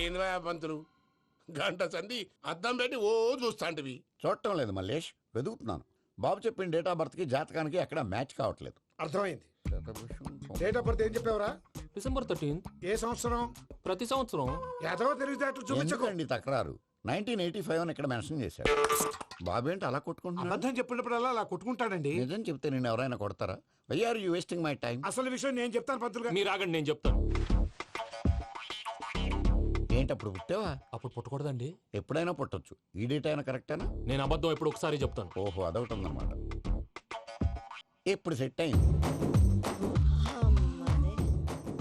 ఏంద్రా పంతులు గంట సంధి అద్దం పెట్టి ఓ చూస్తాంటివి. చూడటం లేదు మల్లేష్, వెతుకుతున్నాను. బాబు చెప్పిన డేట్ ఆఫ్ బర్త్ కి జాతకానికి ఎక్కడ మ్యాచ్ కావట్లేదు. అర్థమైంది. డేట్ ఆఫ్ బర్త్ ఏం చెప్పావురా? December 13th. ఏ సంవత్సరం? ప్రతి సంవత్సరం. ఏదో తెలివితేటలు చూపించకు. ఎందుకండి తక్రారు? 1985 అని ఇక్కడ మెన్షన్ చేశాడు. బాబు ఏంటి అలా కొట్టుకుంటున్నాడు? అబద్ధం చెప్పినప్పుడల్లా అలా కొట్టుకుంటాడండి. నిజం చెప్తే నేను ఎవరైనా కొడతారా? Why are you wasting my time? అసలు విషయం నేను చెప్తాను పంతులు గారు. మీరు ఆగండి, నేను చెప్తాను. ఏంటి అప్పుడు పుట్టావా? అప్పుడు పుట్టకూడదండి. ఎప్పుడైనా పుట్టొచ్చు. ఈ డేట్ అయినా కరెక్టేనా? నేను అబద్ధం ఎప్పుడు ఒకసారి చెప్తాను. ఓహో, అదొకటి ఉందన్నమాట. ఇప్పుడు సెట్ అయింది.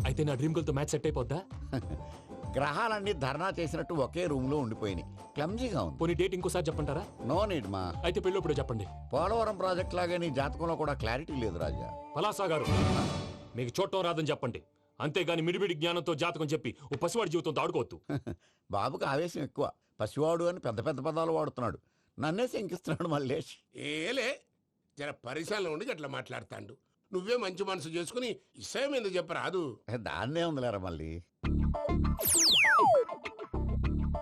అయితే నా డ్రీమ్ గర్ల్ తో మ్యాచ్ సెట్ అయిపోద్దా? గ్రహాలన్నీ ధర్నా చేసినట్టు ఒకే రూమ్ లో ఉండిపోయినాయి. క్లమ్జీగా ఉంది. పోనీ డేట్ ఇంకోసారి చెప్పంటారా? నో నీడ్ మా. అయితే పెళ్ళప్పుడు చెప్పండి. పోలవరం ప్రాజెక్ట్ లాగే నీ జాతకంలో కూడా క్లారిటీ లేదు రాజా. పలాసా గారు, మీకు చూడటం రాదని చెప్పండి. అంతేగాని మిడిమిడి జ్ఞానంతో జాతకం చెప్పి ఓ పసివాడి జీవితంతో ఆడుకోవద్దు. బాబుకి ఆవేశం ఎక్కువ. పసివాడు అని పెద్ద పెద్ద పదాలు వాడుతున్నాడు. నన్నే శంకిస్తున్నాడు మల్లేష్. ఏలే జర పరిశ్రమలో ఉండి అట్లా మాట్లాడతాండు. నువ్వే మంచి మనసు చేసుకుని ఇష్టం ఎందుకు చెప్పరాదు? దాన్నే ఉందిలేరా మళ్ళీ.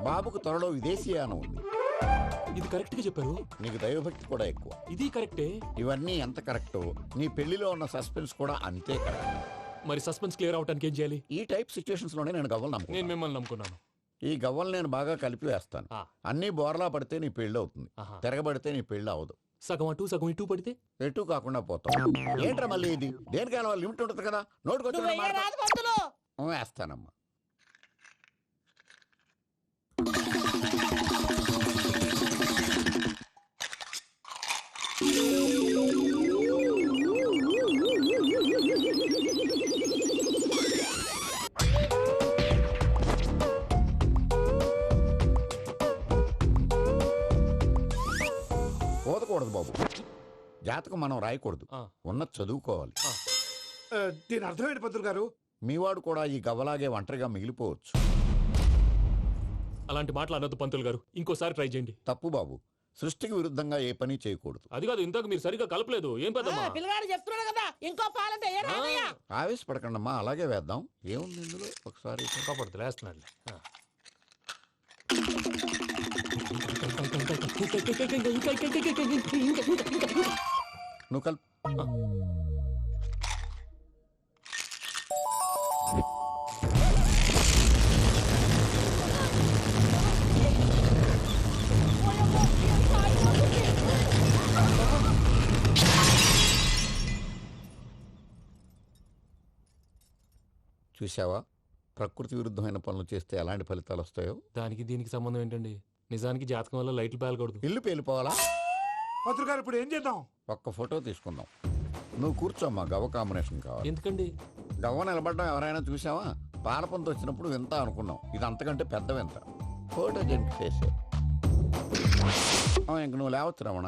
బాబుకు త్వరలో విదేశీయానం ఉంది. ఇది కరెక్ట్ గా చెప్పారు. నీకు దైవభక్తి కూడా ఎక్కువ. ఇది కరెక్టే. ఇవన్నీ ఎంత కరెక్టో నీ పెళ్లిలో ఉన్న సస్పెన్స్ కూడా అంతే కరెక్ట్. మరి సస్పెన్స్ క్లియర్ అవడానికి ఏం చేయాలి? ఈ టైప్ సిచ్యువేషన్స్ లోనే నేను గవ్వలు నేను నమ్ముకున్నాను. మిమ్మల్ని నమ్ముకున్నాను. ఈ గవ్వలు నేను బాగా కలిపి వేస్తాను. అన్ని బోర్లా పడితే నీ పెళ్లి అవుతుంది. తిరగబడితే నీ పెళ్లి అవదు. సగం అటు సగం ఇటు పడితే ఎటు కాకుండా పోతాం. ఏంట్రా మళ్ళీ ఇది? దేనికైనా లిమిట్ ఉంటుంది కదా. నోటుకొచ్చి వేస్తానమ్మా. పోదకూడదు బాబు. జాతకం మనం రాయకూడదు, ఉన్నది చదువుకోవాలి. దీని అర్థమైంది పంతులు గారు. మీవాడు కూడా ఈ గవ్వలాగే ఒంటరిగా మిగిలిపోవచ్చు. అలాంటి మాటలు అనొద్దు పంతులు గారు. ఇంకోసారి ట్రై చేయండి. తప్పు బాబు. సృష్టికి విరుద్ధంగా ఏ పని చేయకూడదు. అది కాదు, ఇంతకు మీరు సరిగ్గా కలపలేదు. ఏం పెద్దమ్మా? పిల్లగాడు చెప్తున్నాడు కదా, ఇంకో పాలంటే ఆవేశపడకండమ్మా, అలాగే వేద్దాం. ఏముంది ఇందులో? ఒకసారి కాపాడుతు లేస్తున్నాడు. నువ్వు కల్. చూసావా, ప్రకృతి విరుద్ధమైన పనులు చేస్తే ఎలాంటి ఫలితాలు వస్తాయో. దానికి దీనికి సంబంధం ఏంటండి? నిజానికి జాతకం వల్ల లైట్లు పేలకూడదు. ఇల్లు పేలిపోవాలా? పంతులు గారు ఇప్పుడు ఏం చేద్దాం? ఒక్క ఫోటో తీసుకుందాం. నువ్వు కూర్చోమ్మా. గవ్వ కాంబినేషన్ కావాలి. ఎందుకండి? గవ్వ నిలబడడం ఎవరైనా చూసావా? పాలపంత వచ్చినప్పుడు వింత అనుకున్నాం. ఇది అంతకంటే పెద్ద వింత. ఫోటో జంక్ చేసే ఇంక నువ్వు లేవచ్చు రమణ.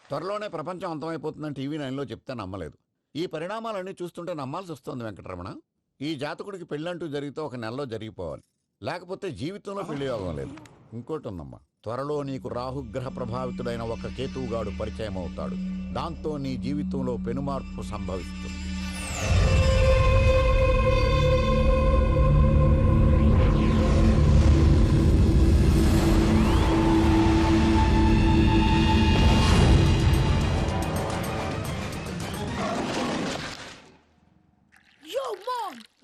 త్వరలోనే ప్రపంచం అంతమైపోతుందని టీవీ 9లో చెప్తే నమ్మలేదు. ఈ పరిణామాలన్నీ చూస్తుంటే నమ్మాల్సి వస్తుంది వెంకటరమణ. ఈ జాతకుడికి పెళ్ళంటూ జరిగితే ఒక నెలలో జరిగిపోవాలి, లేకపోతే జీవితంలో పెళ్లి యోగం లేదు. ఇంకోటి ఉందమ్మా, త్వరలో నీకు రాహుగ్రహ ప్రభావితుడైన ఒక కేతువుగాడు పరిచయం అవుతాడు. దాంతో నీ జీవితంలో పెనుమార్పు సంభవిస్తుంది.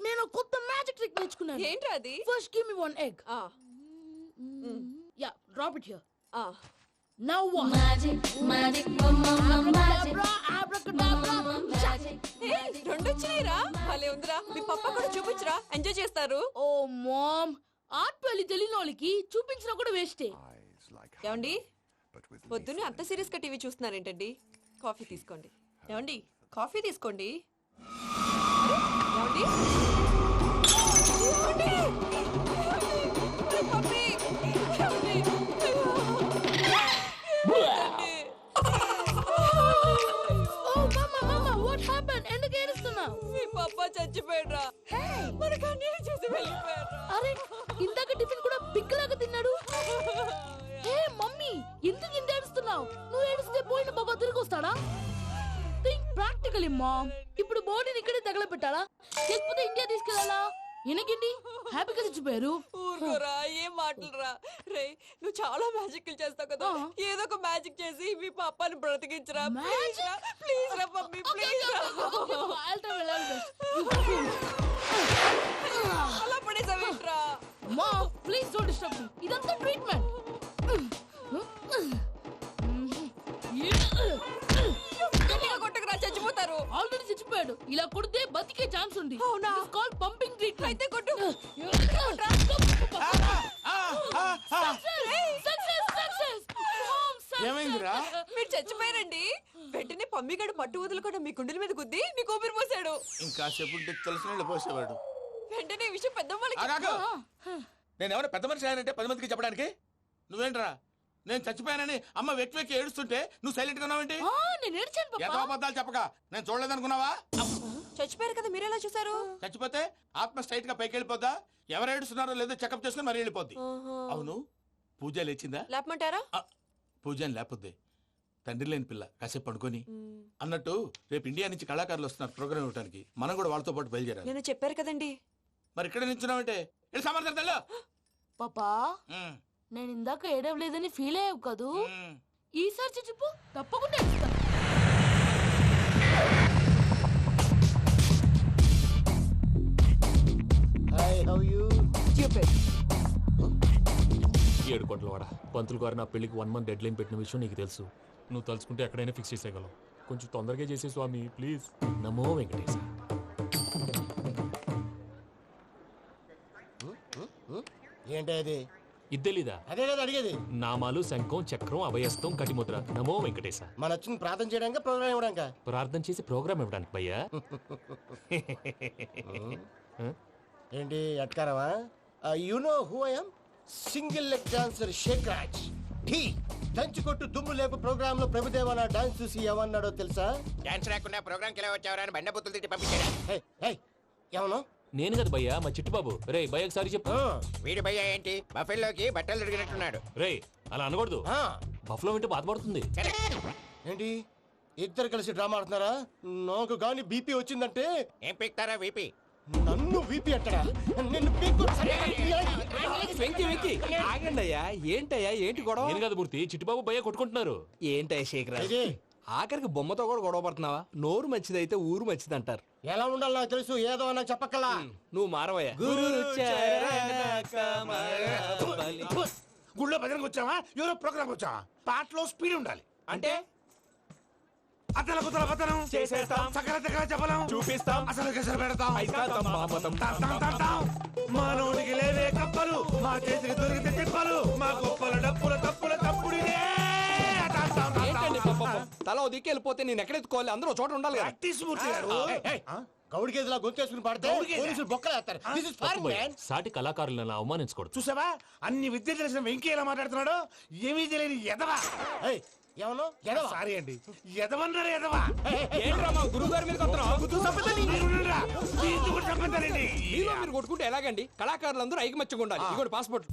నేను కొత్త మ్యాజిక్ ట్రిక్ నేర్చుకున్నాను. ఏంట్రా అది? First give me one egg. Yeah, drop it here. Now what? Magic రెండు వచ్చినాయిరా. భలే ఉందిరా. మీ పప్ప కూడా చూపించరా, ఎంజాయ్ చేస్తారు. ఓ మామ్, ఆర్ట్ పెళ్లి తెలియని వాళ్ళకి చూపించినా కూడా వేస్టే. ఏమండి, పొద్దున్నే అంత సీరియస్ గా టీవీ చూస్తున్నారేంటండి? కాఫీ తీసుకోండి. ఏమండి, కాఫీ తీసుకోండి. ఏమండి? పప్పి! ఏమండి? ఎందుకు ఏడుస్తున్నావు? మీ పప్ప చచ్చిపోయాడ్రా. మనకు అన్యాయం చేసి వెళ్ళిపోయాడ్రా. అరే, ఇందాక టిఫిన్ కూడా పిక్కలాగా తిన్నాడు. హే మమ్మీ, ఎందుకు ఇంత ఏడుస్తున్నావు? నువ్వు ఏడిస్తే పోయిన బాబా తిరిగి వస్తాడా? Think practically mom. ఇప్పుడు బాడీని ఇక్కడే తగలబెట్టాలా, లేకపోతే ఇండియా తీసుకెళ్ళాలా? ఈయనకేంటి హ్యాపీగా చచ్చిపోయారు. ఊరుకోరా, ఏం మాటలురా. రే, నువ్వు చాలా మ్యాజిక్లు చేస్తావు కదా, ఏదో ఒక మ్యాజిక్ చేసి మీ పాపాని బ్రతికించరా. ప్లీజ్ రా, ప్లీజ్ రా మమ్మీ, ప్లీజ్ రా. అలా పడేసావేంట్రా? మా ప్లీజ్ డోంట్ డిస్టర్బ్ మీ. ఇదంతా ట్రీట్మెంట్. గట్టిగా కొట్టకురా, చచ్చిపోతారు. ఆల్రెడీ చచ్చిపోయాడు. ఇలా కొడితే బతికే ఛాన్స్ ఉంది. అవునా? Call pumping treatment. అయితే కొట్టు. ఏమైందిరా? మీరు చచ్చిపోయారండి. వెంటనే పమ్మిగాడు మట్టు వదులుకుండా మీ గుండెల మీద గుద్ది మీకు ఊపిరి పోసాడు. ఇంకా చెప్పు తెలిసిన పోసేవాడు. వెంటనే ఈ విషయం పెద్ద నేను ఎవరైనా పెద్ద మనిషి ఆయనంటే 10 మందికి చెప్పడానికి నువ్వేంట్రా? నేను చచ్చిపోయానని అమ్మ వెక్కి వెక్కి ఏడుస్తుంటే నువ్వు సైలెంట్ గా ఉన్నావేంటి? నేను ఏడ్చాను ఎంతో పాపా. అబద్ధాలు చెప్పక నేను చూడలేదనుకున్నావా? చచ్చిపోయారు కదా, మీరెలా చూసారు? చచ్చిపోతే ఆత్మ స్ట్రైట్ గా పైకి వెళ్ళిపోద్దా? ఎవరు ఏడుస్తున్నారో లేదో చెకప్ చేసుకుని మరీ వెళ్ళిపోద్ది. అవును, పూజ లేచిందా? లేపమంటారా? పూజ అని లేకపోద్ది. తండ్రి లేని పిల్ల కాసేపు పడుకొని. అన్నట్టు రేపు ఇండియా నుంచి కళాకారులు వస్తున్నారు ప్రోగ్రామ్ ఇవ్వడానికి. మనం కూడా వాళ్ళతో పాటు బయలుదేరాలి. నేను చెప్పారు కదండి. మరి ఇక్కడ నిల్చున్నావంటే సమర్థన పాపా నేను ఇందాక ఏడవలేదని ఫీల్ అయ్యావు కదూ. ఈసారి చచ్చిపో, తప్పకుండా ఏడుస్తాను. ఏడు కోట్ల వాడ పంతులు గారు నా పెళ్లికి 1 month డెడ్ లైన్ పెట్టిన విషయం నీకు తెలుసు. నువ్వు తలుచుకుంటే ఎక్కడైనా ఫిక్స్ చేసేయగలవు. కొంచెం తొందరగా చేసే స్వామి ప్లీజ్. నమో వెంకటేశ. ఏంటి అది? ఇద్దెలీదా? అదే కదా అడిగేది. నామాలు శంఖం చక్రం అభయస్తం కటిముద్ర. నమో వెంకటేశ. మన వచ్చింది ప్రార్థన చేయడానికి, ప్రోగ్రామ్ ఇవ్వడానికి. ప్రార్థన చేసి ప్రోగ్రామ్ ఇవ్వడానికి భయ్యా. ఏంటి అట్కారమా? You know who I am? Single leg dancer Shaik Raj. Dhee దంచి కొట్టు దుమ్ము లేపు ప్రోగ్రామ్ లో ప్రభుదేవ నా డాన్స్ చూసి ఏమన్నాడో తెలుసా? డాన్స్ రాకుండా ప్రోగ్రామ్ కి ఎలా వచ్చావరా అని బండ బుద్ధులు తిట్టి పంపించాడు. ఏమను? నేను కదా భయ్యా, మా చిట్టుబాబు. రే భయ్య ఒకసారి చెప్పు. వీడి భయ్య ఏంటి బఫెల్లోకి బట్టలు తిరిగినట్టున్నాడు. రే అలా అనకూడదు. బఫ్లో వింటే బాధపడుతుంది. ఏంటి ఇద్దరు కలిసి డ్రామా ఆడుతున్నారా? నాకు గాని బీపీ వచ్చిందంటే ఏం పీక్తారా వీపీ? నన్ను వీపీ అట్టడా? నిన్ను పీక్కు. వెంకీ వెంకీ ఆగండి అయ్యా. ఏంటయ్యా, ఏంటి గొడవ? నేను కదా మూర్తి, చిట్టుబాబు భయ్య కొట్టుకుంటున్నారు. ఏంటయ్యా శేఖరా, ఇది ఆఖరికి బొమ్మతో కూడా గొడవ పడుతున్నావా? నోరు మంచిదైతే ఊరు మంచిది అంటారు. ఎలా ఉండాలో నాకు తెలుసు, ఏదో నాకు చెప్పక్కలా. నువ్వు మారవయ్యా. గుళ్ళో భజనకు వచ్చావా? ఎవరో ప్రోగ్రామ్ వచ్చావా? పాటలో స్పీడ్ ఉండాలి. అంటే అతల కుతల పతనం చేసేస్తాం, సకల దగ్గర చెప్పలేం, చూపిస్తాం, అసలు గసలు పెడతాం. అయితాం, మామతం. తాం తాం తాం తాం. మా నోటికి లేవే కప్పలు, మా చేతికి దొరికితే తిప్పలు, మా గొప్పల డప్పుల తప్పుల తప్పుడిదే. తాం తాం తాం తాం. ఏంటండి పాపం? తల ఓ దిక్కు వెళ్ళిపోతే నేను ఎక్కడెత్తుకోవాలి? అందరూ చోట ఉండాలి కదా. ప్రాక్టీస్ మూర్తి గారు. గౌడి గేదెలా గొంతేసుకుని పాడితే గౌడిగేదె? పోలీసులు బొక్కలేస్తారు. This is తప్పు foreign, భయ్యా. man. సాటి కళాకారులను అవమానించకూడదు. చూసావా అన్ని విద్య తెలిసిన వెంకీ ఎలా మాట్లాడుతున్నాడు? ఏమీ తెలియని ఎదవా. ఏయ్, ఏమను? ఎడవ. సారీ అండి, ఎదవన్నారు ఎదవా. ఏంట్రా మా గురువు గారి మీద మీలో మీరు కొట్టుకుంటే ఎలాగండి? కళాకారులందరూ ఐకమత్యంగా ఉండాలి. ఇదిగోటి పాస్పోర్ట్.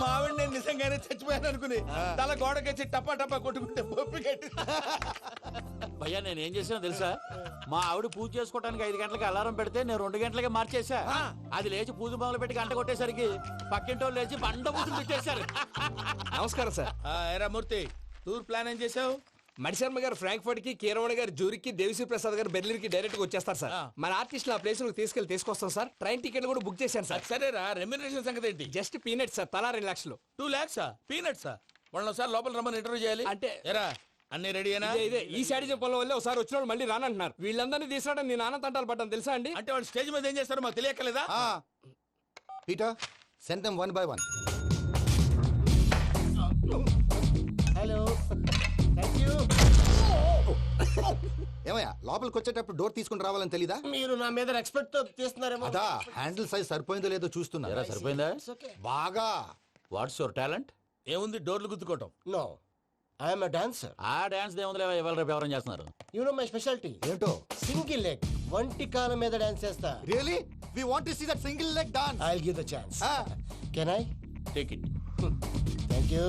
మా ఆవిడ నేను నిజంగానే చచ్చిపోయాను అనుకుని తల గోడకొచ్చి టపా టపా కొట్టుకుంటే పొప్పి కట్టి. భయ్యా నేనేం చేసినా తెలుసా? మా ఆవిడ పూజ చేసుకోవడానికి 5 గంటలకి అలారం పెడితే నేను 2 గంటలకే మార్చేసా. అది లేచి పూజ మొదలు పెట్టి గంట కొట్టేసరికి పక్కింటోళ్ళు లేచి బండ పూజలు పెట్టేశారు. నమస్కారం సార్. ఏరా మూర్తి, టూర్ ప్లాన్ ఏం చేసావు? మణిశర్మ గారు ఫ్రాంక్ఫర్ట్ కి, కీరవాణి గారు జూరిక్ కి, దేవిశ్రీ ప్రసాద్ గారు బెర్లిన్ కి డైరెక్ట్ గా వచ్చేస్తారు సార్. మన ఆర్టిస్ట్ ఆ ప్లేస్ తీసుకొస్తాం సార్. ట్రైన్ టికెట్ కూడా బుక్ చేశాను సార్. సరేరా, రెమ్యూనరేషన్ సంగతి ఏంటి? జస్ట్ పీనట్స్ సార్, తలా 2 లక్షలు. 2 lakhs పీనట్సా? వాళ్ళని ఒకసారి లోపల రమ్మని ఇంటర్వ్యూ చేయాలి. అంటే ఎరా అన్ని రెడీ అయినా? ఇదే ఈ శాడిజం పనుల వల్లే ఒకసారి వచ్చిన వాళ్ళు మళ్ళీ రానంటున్నారు. వీళ్ళందరినీ తీసుకురావడం నేను నాన్న తంటాలు పడ్డాను తెలుసా అండి? అంటే వాళ్ళు స్టేజ్ మీద ఏం చేస్తారో మాకు తెలియక్కలేదా? Peter send them 1 by 1. Hello, thank you. ఏమయ్యా లోపలికి వచ్చేటప్పుడు డోర్ తీసుకుని రావాలని తెలీదా? మీరు నా మీద ఎక్స్పెక్ట్ తో తీస్తున్నారేమో. అదా హ్యాండిల్ సైజ్ సరిపోయిందో లేదో చూస్తున్నా. ఎరా సరిపోయిందా? బాగా. What's your talent? ఏముంది డోర్లు గుద్దుకోవటం. No, I'm a dancer. ఆ డాన్స్ దేవుందిలే, ఇవాళ రేపు ఎవరైనా చేస్తున్నారు. You know my speciality. ఏంటో? సింగిల్ లెగ్, వంటి కాలం మీద డాన్స్ చేస్తా. Really we want to see that single leg dance. I will give the chance. Can I? Take it. Thank you.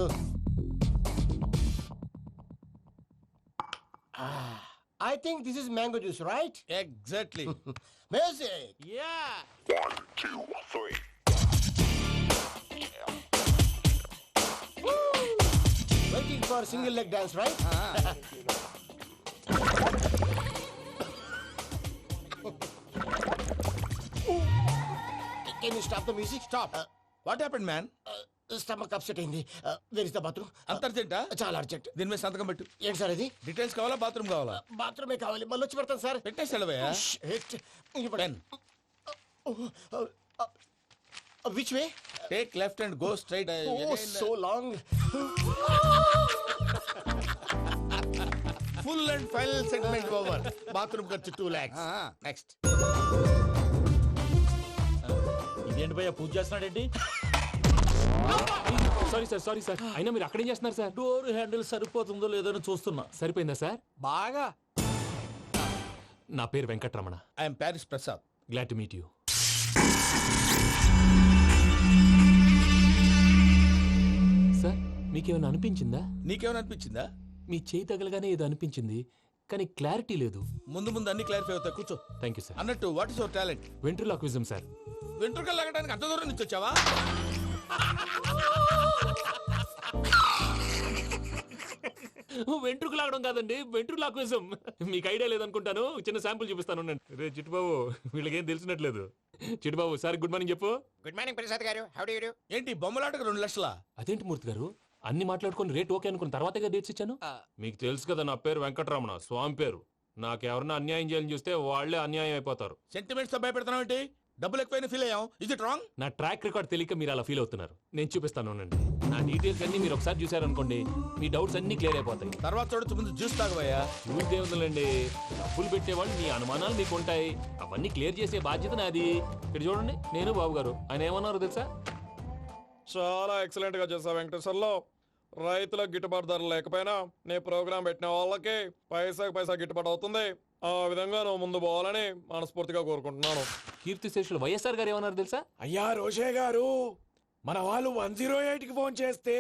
I think this is mango juice right? Exactly. Music. Ya waiting for single leg dance right? Can you stop the music? Stop. What happened man? Stomach upset అయింది. Where is the bathroom? అంత అర్జెంటా? చాలా urgent. దీని మీద సంతకం పెట్టు. ఏంటి sir ఇది? డీటెయిల్స్ కావాలా బాత్రూమ్ కావాలా? బాత్రూమే కావాలి, మళ్ళీ వచ్చి పెడతాను సార్. పెట్టేసి వెళ్ళవయ్యా. Pen. Which way? Take left and go straight. So long. Full and final segment over. Bathroom ఖర్చు 2 lakhs. నెక్స్ట్. ఇదేంటి భయ్యా పూజ చేస్తున్నాడేంటి? సారీ సార్ అయినా మీరు అక్కడేం చేస్తున్నారు సార్? డోర్ హ్యాండిల్ సరిపోతుందో లేదో అని చూస్తున్నా. సరిపోయిందా సార్? బాగా. నా పేరు Venkatramana. I'm Paris Prasad. Glad to meet you. Sir మీకేమైనా అనిపించిందా? నీకేమైనా అనిపించిందా? మీ చేయి తగలగానే ఏదో అనిపించింది కానీ క్లారిటీ లేదు. ముందు ముందు అన్ని క్లారిఫై అవుతాయి. కూర్చో. Thank you sir. అన్నట్టు what is your talent? Ventriloquism sir. వెంట్రుకలు లాగడానికి అంత దూరం నుంచి వచ్చావా? వెంట్రుకు లాగడం కాదండి, వెంట్రులాక్విజం. మీకు ఐడియా లేదనుకుంటాను. చిన్న శాంపుల్ చూపిస్తాను. రే చిట్టుబాబు, వీళ్ళకేం తెలిసినట్లేదు. చిట్టుబాబు సార్ గుడ్ మార్నింగ్ చెప్పు. Good morning Prasad garu. How do you do? ఏంటి బొమ్మలాటకు 2 లక్షలా? అదేంటి మూర్తి గారు, అన్ని మాట్లాడుకొని రేట్ ఓకే అనుకున్న తర్వాతగా డేట్స్ ఇచ్చాను. మీకు తెలుసు కదా నా పేరు వెంకటరమణ, స్వామి పేరు. నాకెవరన్నా అన్యాయం చేయాలని చూస్తే వాళ్ళే అన్యాయం అయిపోతారు. సెంటిమెంట్స్ తో భయపెడతావు ఏంటి? డబ్బులు ఎక్కువైనా ఫీల్ అయ్యాం. Is it wrong? నా ట్రాక్ రికార్డ్ తెలియక మీరు అలా ఫీల్ అవుతున్నారు. నేను చూపిస్తాను ఉండండి. నా డీటెయిల్స్ అన్ని మీరు ఒకసారి చూసారనుకోండి, మీ డౌట్స్ అన్ని క్లియర్ అయిపోతాయి. తర్వాత చూడొచ్చు, ముందు జ్యూస్ తాగబోయా. చూస్తే ఉందండి, డబ్బులు పెట్టేవాళ్ళు మీ అనుమానాలు మీకు ఉంటాయి. అవన్నీ క్లియర్ చేసే బాధ్యత నాది. ఇక్కడ చూడండి, నేను బాబు గారు. ఆయన ఏమన్నారో తెలుసా? చాలా ఎక్సలెంట్ గా చేసా వెంకటేశ్వర్లో. రైతులకు గిట్టుబాటు ధర లేకపోయినా నీ ప్రోగ్రాం పెట్టిన వాళ్ళకి పైసాకి పైసా గిట్టుబాటు అవుతుంది. ఆ విధంగా నువ్వు ముందు పోవాలని మనస్ఫూర్తిగా కోరుకుంటున్నాను. కీర్తి శేషులు వైఎస్ఆర్ గారు ఏమన్నారు తెలుసా? అయ్యా రోషే గారు, మన వాళ్ళు 108కి ఫోన్ చేస్తే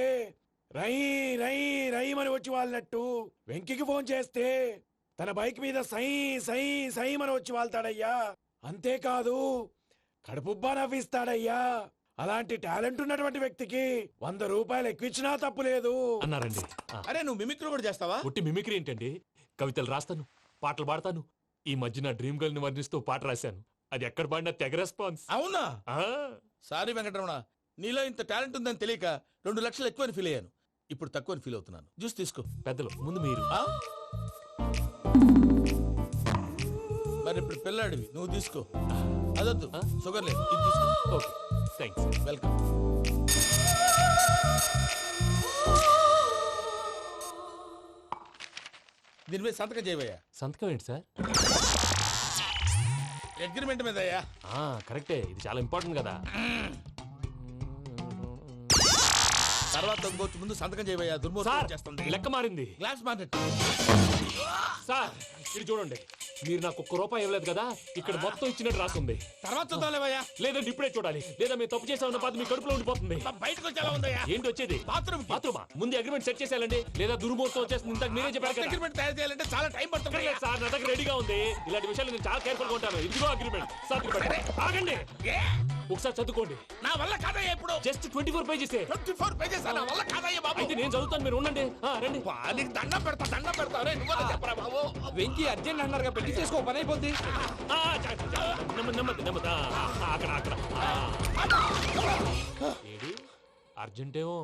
రై రై రైమని వచ్చి వాళ్ళనట్టు వెంకికి ఫోన్ చేస్తే తన బైక్ మీద సై సై సైమని వచ్చి వాళ్తాడయ్యా. అంతేకాదు కడుపుబ్బా నవ్విస్తాడయ్యా. అలాంటి టాలెంట్ ఉన్నటువంటి వ్యక్తికి 100 రూపాయలు ఎక్కువిచ్చినా తప్పు లేదు అన్నారండి. అరే నువ్వు మిమిక్రీ కూడా చేస్తావా? పుట్టి మిమిక్రీ ఏంటండి? కవితలు రాస్తాను, పాటలు పాడతాను. ఈ మధ్య నా డ్రీమ్ గర్ల్ ని వర్ణిస్తూ పాట రాశాను. అది ఎక్కడ పాడినా తెగ రెస్పాన్స్. అవునా? సారీ వెంకటరమణ, నీలో ఇంత టాలెంట్ ఉందని తెలియక 2 లక్షలు ఎక్కువని ఫీల్ అయ్యాను. ఇప్పుడు తక్కువని ఫీల్ అవుతున్నాను. జ్యూస్ తీసుకో. పెద్దలు ముందు మీరు. మరి ఇప్పుడు పిల్లాడివి, నువ్వు తీసుకో. అదొద్దు, షుగర్ లేదు, ఇది తీసుకో. Okay thanks. వెల్కమ్. దీని మీద సంతకం చేయవయ్యా. సంతకం ఏంటి సార్? అగ్రిమెంట్ మీద అయ్యా. కరెక్టే, ఇది చాలా ఇంపార్టెంట్ కదా. తర్వాత ఇంకొచ్చి ముందు సంతకం చేయవయ్యా. దుర్మోహం చేస్తుంది. లెక్క మారింది. Glass market. సార్ ఇది చూడండి, మీరు నాకు 1 రూపాయి ఇవ్వలేదు కదా, ఇక్కడ మొత్తం ఇచ్చినట్టు రాస్తుంది. తర్వాత చూద్దాంలేవయ్యా. లేదంటే ఇప్పుడే చూడాలి, లేదా మీరు తప్పు చేసామన్న బాధ మీ కడుపులో ఉండిపోతుంది. బయటకు వచ్చేలా ఉందయ్యా. ఏంటి వచ్చేది? బాత్రూమా? ముందు అగ్రిమెంట్ సెట్ చేసేయాలండి, లేదా దుర్మూర్తం వచ్చేస్తుంది. ఇంతకు మీరే చెప్పారు కదా. అగ్రిమెంట్ తయారు చేయాలంటే చాలా టైం పడుతుంది సార్. నా దగ్గర రెడీగా ఉంది. ఇలాంటి విషయాలు నేను చాలా కేర్ఫుల్ గా ఉంటాను. ఇదిగో అగ్రిమెంట్. ఆగండి, ఒకసారి చదువుకోండి. నా వల్ల కాదయ్యా. ఇప్పుడు జస్ట్ 24 పేజెస్. 24 పేజెస్ నా వల్ల కాదయ్యా బాబు. అయితే నేను చదువుతాను, మీరు ఉండండి. రండి. నీకు దండం పెడతా. నువ్వు చెప్పరా బాబు. వెంకీ అర్జెంట్ అన్నారుగా, పెళ్లి చేసుకో, పని అయిపోద్ది. నెమ్మది అక్కడ. ఏడి అర్జెంటేమో.